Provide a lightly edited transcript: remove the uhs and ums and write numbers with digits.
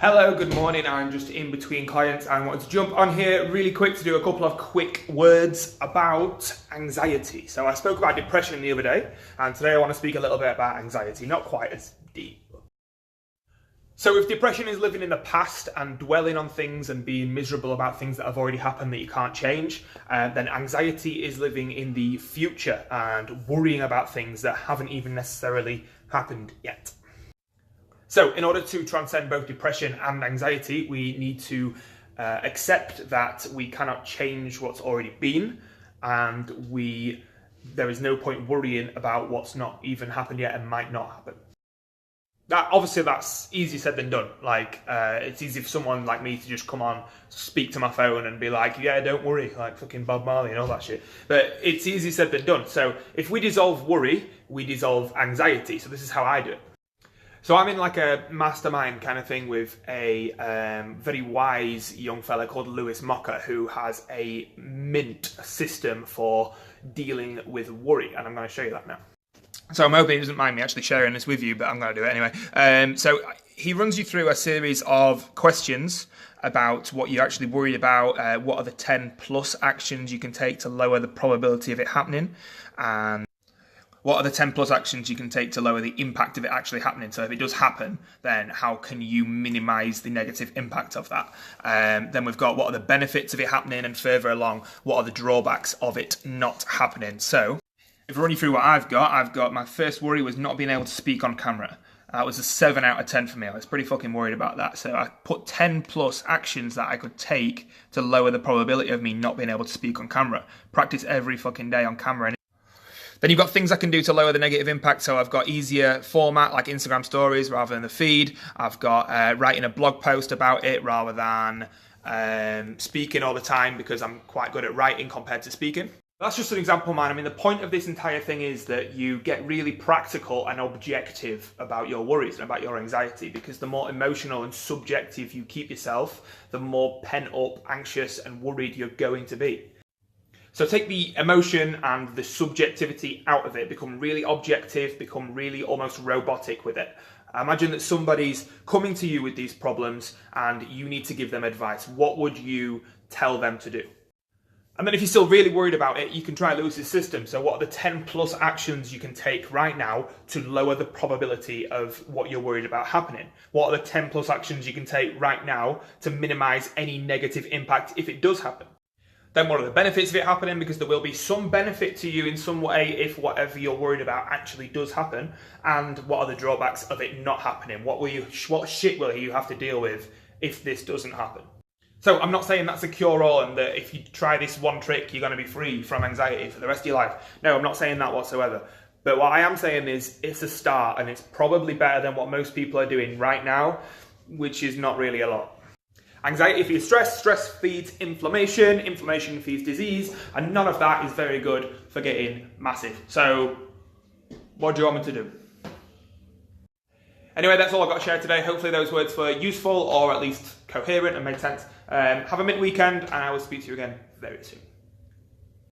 Hello, good morning. I'm just in between clients and wanted to jump on here really quick to do a couple of quick words about anxiety. So I spoke about depression the other day, and today I want to speak a little bit about anxiety, not quite as deep. So if depression is living in the past and dwelling on things and being miserable about things that have already happened that you can't change, then anxiety is living in the future and worrying about things that haven't even necessarily happened yet. So in order to transcend both depression and anxiety, we need to accept that we cannot change what's already been, and there is no point worrying about what's not even happened yet and might not happen. Obviously that's easier said than done. It's easy for someone like me to just come on, speak to my phone and be like, yeah, don't worry, like fucking Bob Marley and all that shit. But it's easier said than done. So if we dissolve worry, we dissolve anxiety. So this is how I do it. So I'm in like a mastermind kind of thing with a very wise young fella called Lewis Mocker, who has a mint system for dealing with worry. And I'm going to show you that now. So I'm hoping he doesn't mind me actually sharing this with you, but I'm going to do it anyway. So he runs you through a series of questions about what you're actually worried about, what are the 10 plus actions you can take to lower the probability of it happening, and what are the 10 plus actions you can take to lower the impact of it actually happening. So if it does happen, then how can you minimize the negative impact of that? Then we've got what are the benefits of it happening, and further along, what are the drawbacks of it not happening. So if I run you through what I've got my first worry was not being able to speak on camera. That was a 7 out of 10 for me. I was pretty fucking worried about that. So I put 10 plus actions that I could take to lower the probability of me not being able to speak on camera. Practice every fucking day on camera. Then you've got things I can do to lower the negative impact. So I've got easier format like Instagram stories rather than the feed. I've got writing a blog post about it rather than speaking all the time, because I'm quite good at writing compared to speaking. That's just an example, man. I mean, the point of this entire thing is that you get really practical and objective about your worries and about your anxiety, because the more emotional and subjective you keep yourself, the more pent up, anxious and worried you're going to be. So take the emotion and the subjectivity out of it, become really objective, become really almost robotic with it. Imagine that somebody's coming to you with these problems and you need to give them advice. What would you tell them to do? And then if you're still really worried about it, you can try Lewis's system. So what are the 10 plus actions you can take right now to lower the probability of what you're worried about happening? What are the 10 plus actions you can take right now to minimize any negative impact if it does happen? Then what are the benefits of it happening? Because there will be some benefit to you in some way if whatever you're worried about actually does happen. And what are the drawbacks of it not happening? What shit will you have to deal with if this doesn't happen? So I'm not saying that's a cure-all and that if you try this one trick, you're going to be free from anxiety for the rest of your life. No, I'm not saying that whatsoever. But what I am saying is it's a start, and it's probably better than what most people are doing right now, which is not really a lot. Anxiety feeds stress, stress feeds inflammation, inflammation feeds disease, and none of that is very good for getting massive. So what do you want me to do? Anyway, that's all I've got to share today. Hopefully those words were useful or at least coherent and made sense. Have a mint weekend, and I will speak to you again very soon.